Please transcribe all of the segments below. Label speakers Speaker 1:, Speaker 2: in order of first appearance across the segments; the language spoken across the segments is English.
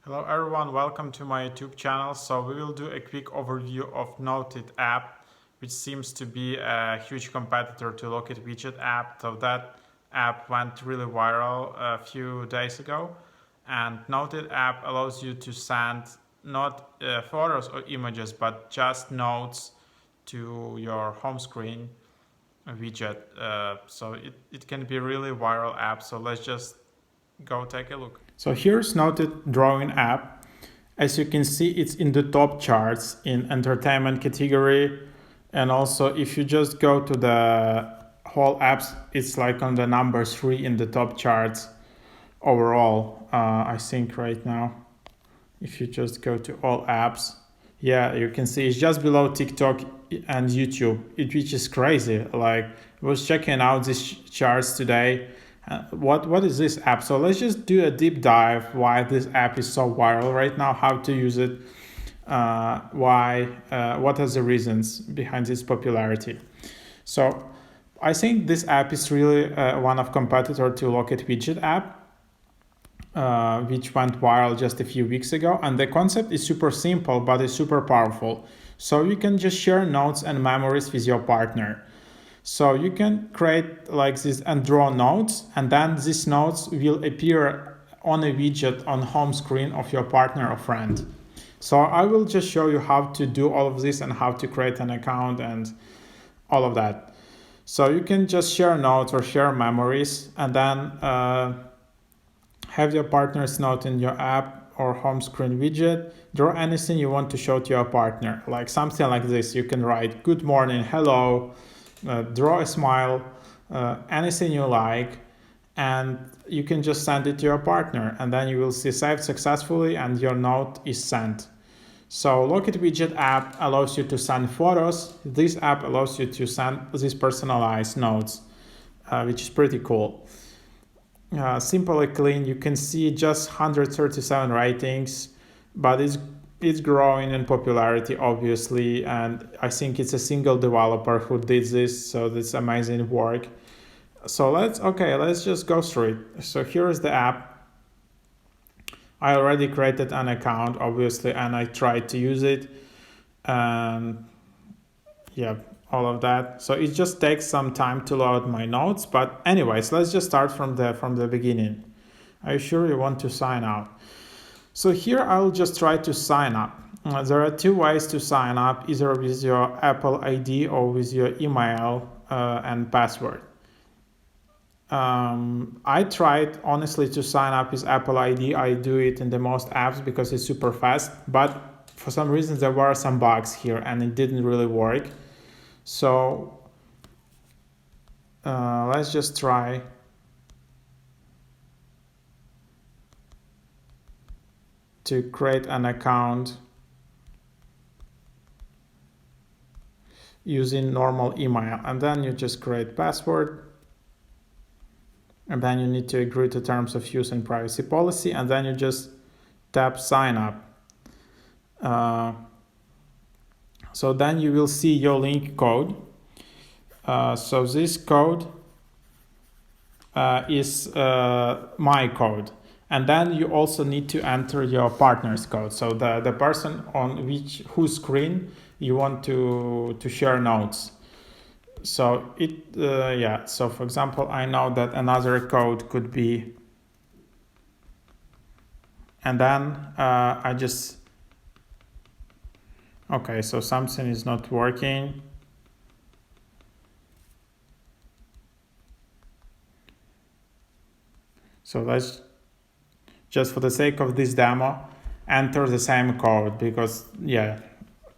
Speaker 1: Hello everyone, welcome to my YouTube channel. So we will do a quick overview of NoteIt app, which seems to be a huge competitor to NoteIt Widget app. So that app went really viral a few days ago. And NoteIt app allows you to send not photos or images, but just notes to your home screen widget. So it can be really viral app. So let's just go take a look. So here's NoteIt drawing app. As you can see, it's in the top charts in entertainment category. And also if you just go to the whole apps, it's like on the number 3 in the top charts overall, I think right now. If you just go to all apps, yeah, you can see it's just below TikTok and YouTube, which is crazy. Like, I was checking out these charts today. What is this app? So let's just do a deep dive why this app is so viral right now, how to use it, what are the reasons behind its popularity. So I think this app is really one of competitor to NoteIt Widget app, which went viral just a few weeks ago. And the concept is super simple, but it's super powerful. So you can just share notes and memories with your partner. So you can create like this and draw notes, and then these notes will appear on a widget on home screen of your partner or friend. So I will just show you how to do all of this and how to create an account and all of that. So you can just share notes or share memories, and then have your partner's note in your app or home screen widget. Draw anything you want to show to your partner, like something like this. You can write good morning, hello, draw a smile, anything you like, and you can just send it to your partner, and then you will see saved successfully and your note is sent. So NoteIt Widget app allows you to send photos. This app allows you to send these personalized notes, which is pretty cool. Simple and clean. You can see just 137 ratings, but it's growing in popularity, obviously, and I think it's a single developer who did this, so that's amazing work. So let's just go through it. So here is the app. I already created an account, obviously, and I tried to use it, and yeah, all of that. So it just takes some time to load my notes, but anyways, let's just start from the beginning. Are you sure you want to sign up? So here I'll just try to sign up. There are two ways to sign up, either with your Apple ID or with your email and password. I tried honestly to sign up with Apple ID. I do it in the most apps because it's super fast, but for some reason there were some bugs here and it didn't really work. So let's just try. To create an account using normal email, and then you just create password, and then you need to agree to terms of use and privacy policy, and then you just tap sign up. So then you will see your link code. So this code is my code. And then you also need to enter your partner's code. So the person on whose screen you want to share notes. So so for example, I know that another code could be, and then okay, so something is not working. So let's just for the sake of this demo, enter the same code, because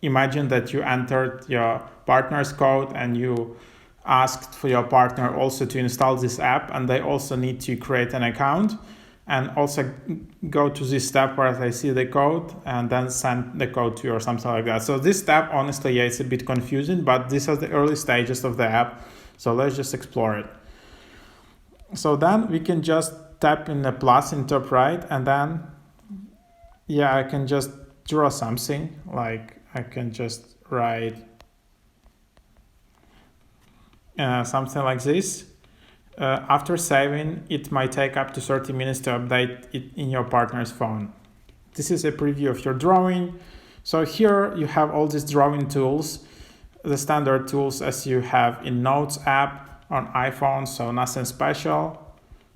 Speaker 1: imagine that you entered your partner's code and you asked for your partner also to install this app, and they also need to create an account and also go to this step where they see the code and then send the code to you or something like that. So this step, honestly, it's a bit confusing, but these are the early stages of the app. So let's just explore it. So then we can just tap in the plus in top right, and then I can just draw something, like I can just write something like this. After saving, it might take up to 30 minutes to update it in your partner's phone. This is a preview of your drawing. So here you have all these drawing tools, the standard tools as you have in Notes app on iPhone, so nothing special.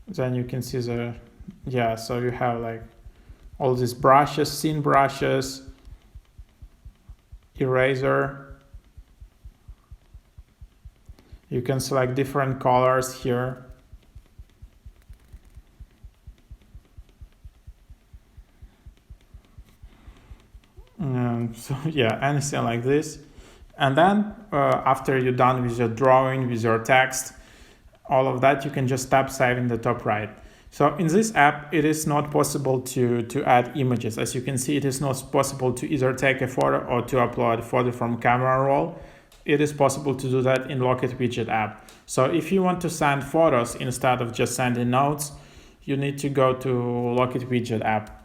Speaker 1: Then you can see the, yeah, so you have like all these brushes, scene brushes, eraser. You can select different colors here. So yeah, anything like this. And then after you're done with your drawing, with your text, all of that, you can just tap save in the top right. So in this app, it is not possible to add images. As you can see, it is not possible to either take a photo or to upload a photo from camera roll. It is possible to do that in NoteIt Widget app. So if you want to send photos instead of just sending notes, you need to go to NoteIt Widget app.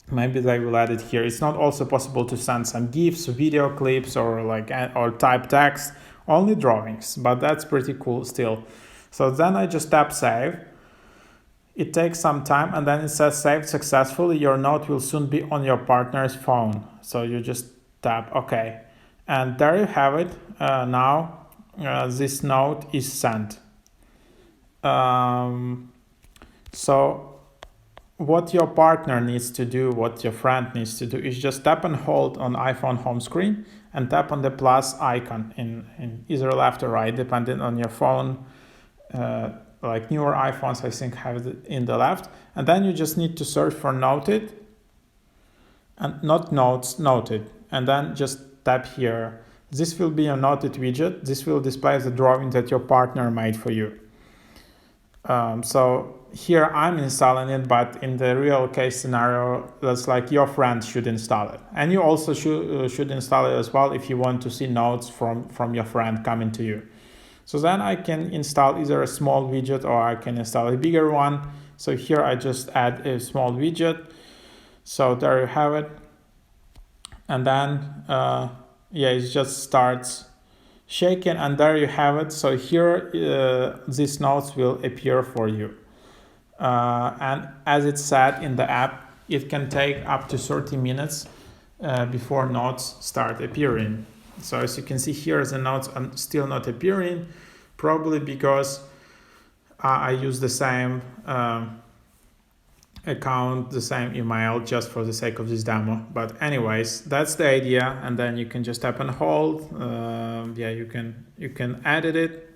Speaker 1: Maybe they will add it here. It's not also possible to send some GIFs, video clips, or type text, only drawings, but that's pretty cool still. So then I just tap save. It takes some time and then it says saved successfully. Your note will soon be on your partner's phone. So you just tap OK. And there you have it. Now this note is sent. So what your partner needs to do, what your friend needs to do is just tap and hold on iPhone home screen and tap on the plus icon in either left or right, depending on your phone. Like newer iPhones, I think, have it in the left. And then you just need to search for NoteIt and not Notes, NoteIt. And then just tap here. This will be a NoteIt widget. This will display the drawing that your partner made for you. So here I'm installing it, but in the real case scenario, that's like your friend should install it. And you also should install it as well if you want to see notes from your friend coming to you. So then I can install either a small widget or I can install a bigger one. So here I just add a small widget. So there you have it. And then, yeah, it just starts shaking and there you have it. So here these notes will appear for you. And as it's said in the app, it can take up to 30 minutes before notes start appearing. So as you can see here, the notes are still not appearing, probably because I use the same account, the same email, just for the sake of this demo. But anyways, that's the idea. And then you can just tap and hold. Yeah, you can edit it,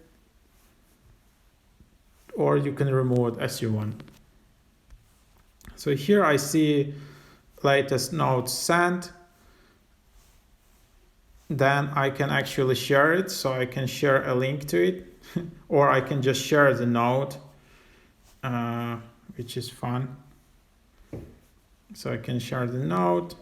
Speaker 1: or you can remove it as you want. So here I see latest notes sent. Then I can actually share it. So I can share a link to it, or I can just share the note, which is fun. So I can share the note.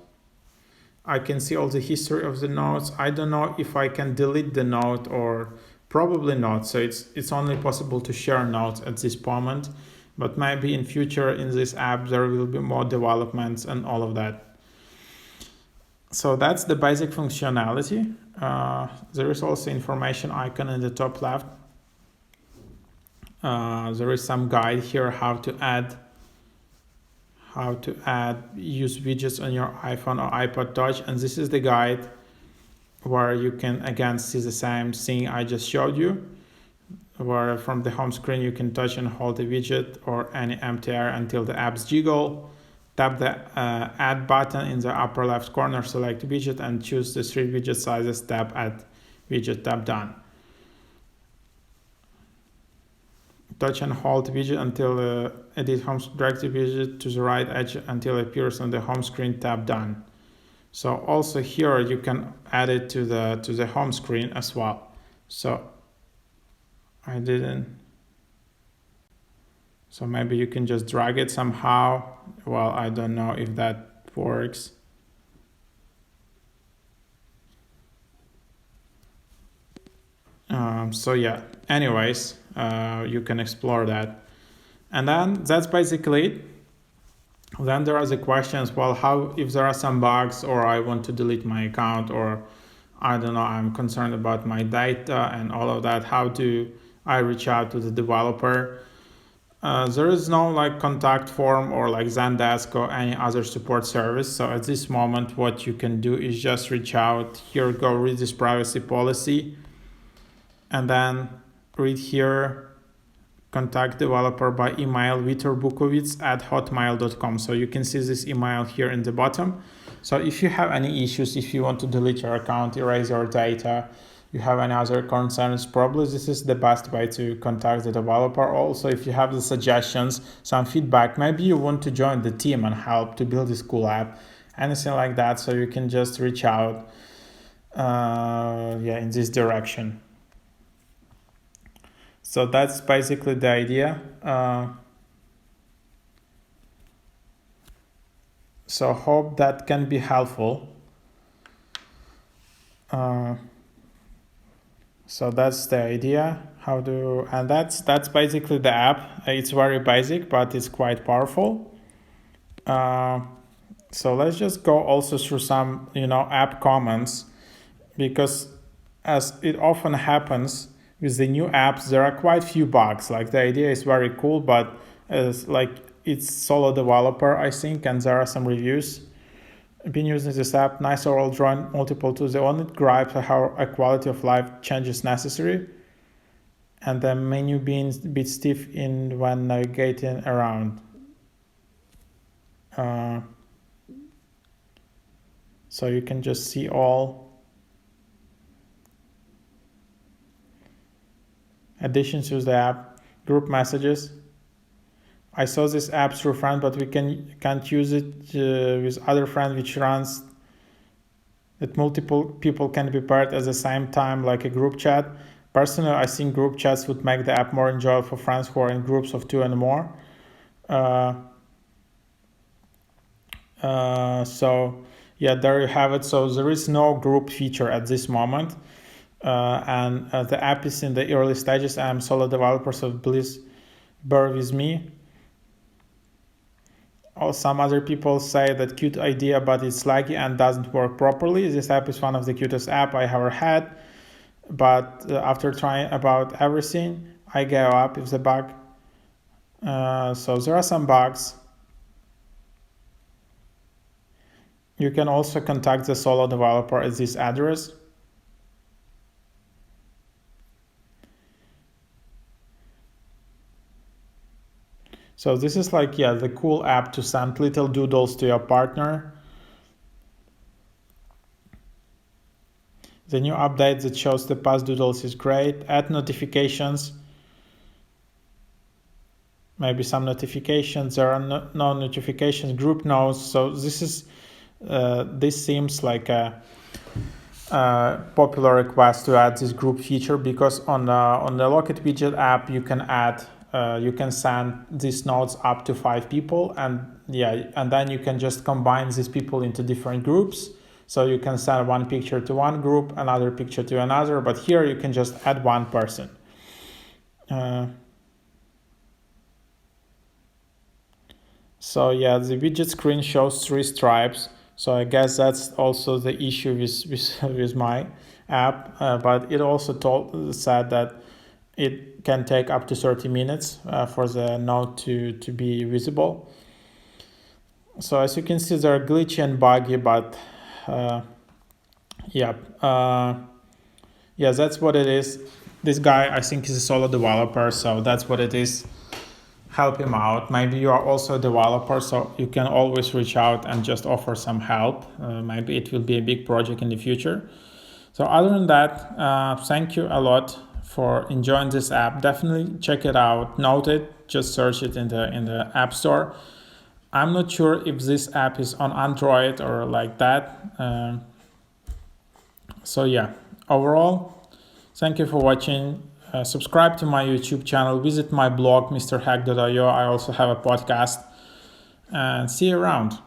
Speaker 1: I can see all the history of the notes. I don't know if I can delete the note or probably not. So it's only possible to share notes at this moment, but maybe in future in this app there will be more developments and all of that. So that's the basic functionality. There is also information icon in the top left. There is some guide here how to use widgets on your iPhone or iPod Touch, and this is the guide where you can again see the same thing I just showed you, where from the home screen you can touch and hold the widget or any empty area until the apps jiggle. Tap the add button in the upper left corner, select widget and choose the 3 widget sizes, tap add widget, tap done. Touch and hold widget until edit home, drag the widget to the right edge until it appears on the home screen, tap done. So also here you can add it to the home screen as well. So I didn't. So maybe you can just drag it somehow. Well, I don't know if that works. So yeah, anyways, you can explore that. And then that's basically it. Then there are the questions, well, how if there are some bugs or I want to delete my account, or I don't know, I'm concerned about my data and all of that, how do I reach out to the developer? There is no like contact form or like Zendesk or any other support service. So at this moment, what you can do is just reach out here, go read this privacy policy, and then read here, contact developer by email witorbukowicz@hotmail.com. So you can see this email here in the bottom. So if you have any issues, if you want to delete your account, erase your data, you have any other concerns, probably this is the best way to contact the developer. Also, if you have the suggestions, some feedback, maybe you want to join the team and help to build this cool app, anything like that, so you can just reach out in this direction. So that's basically the idea. So hope that can be helpful. So that's the idea. And that's basically the app. It's very basic, but it's quite powerful. So let's just go also through some, app comments, because as it often happens with the new apps, there are quite few bugs. Like the idea is very cool, but it's solo developer, I think, and there are some reviews. I've been using this app, nice overall drawing, multiple tools. The only gripe how a quality of life change is necessary, and the menu being a bit stiff when navigating around. So you can just see all additions to the app, group messages. I saw this app through friend, but we can't use it with other friend, which runs that multiple people can be paired at the same time, like a group chat. Personally, I think group chats would make the app more enjoyable for friends who are in groups of 2 and more. So yeah, there you have it. So there is no group feature at this moment. And the app is in the early stages. I'm solo developer, so please bear with me. Or some other people say that cute idea, but it's laggy and doesn't work properly. This app is one of the cutest app I ever had, but after trying about everything, I gave up with the bug. So there are some bugs. You can also contact the solo developer at this address. So this is the cool app to send little doodles to your partner. The new update that shows the past doodles is great. Add notifications. Maybe some notifications. There are no notifications. Group notes. So this seems like a popular request to add this group feature, because on the NoteIt widget app you can add. You can send these notes up to 5 people, and then you can just combine these people into different groups. So you can send one picture to one group, another picture to another, but here you can just add one person. So the widget screen shows 3 stripes. So I guess that's also the issue with my app, but it also said that it can take up to 30 minutes for the note to be visible. So as you can see, they're glitchy and buggy, but that's what it is. This guy, I think, is a solo developer, so that's what it is. Help him out. Maybe you are also a developer, so you can always reach out and just offer some help. Maybe it will be a big project in the future. So other than that, thank you a lot for enjoying this app. Definitely check it out. NoteIt, just search it in the App Store. I'm not sure if this app is on Android or like that. Overall, thank you for watching. Subscribe to my YouTube channel. Visit my blog, mrhack.io. I also have a podcast. And see you around.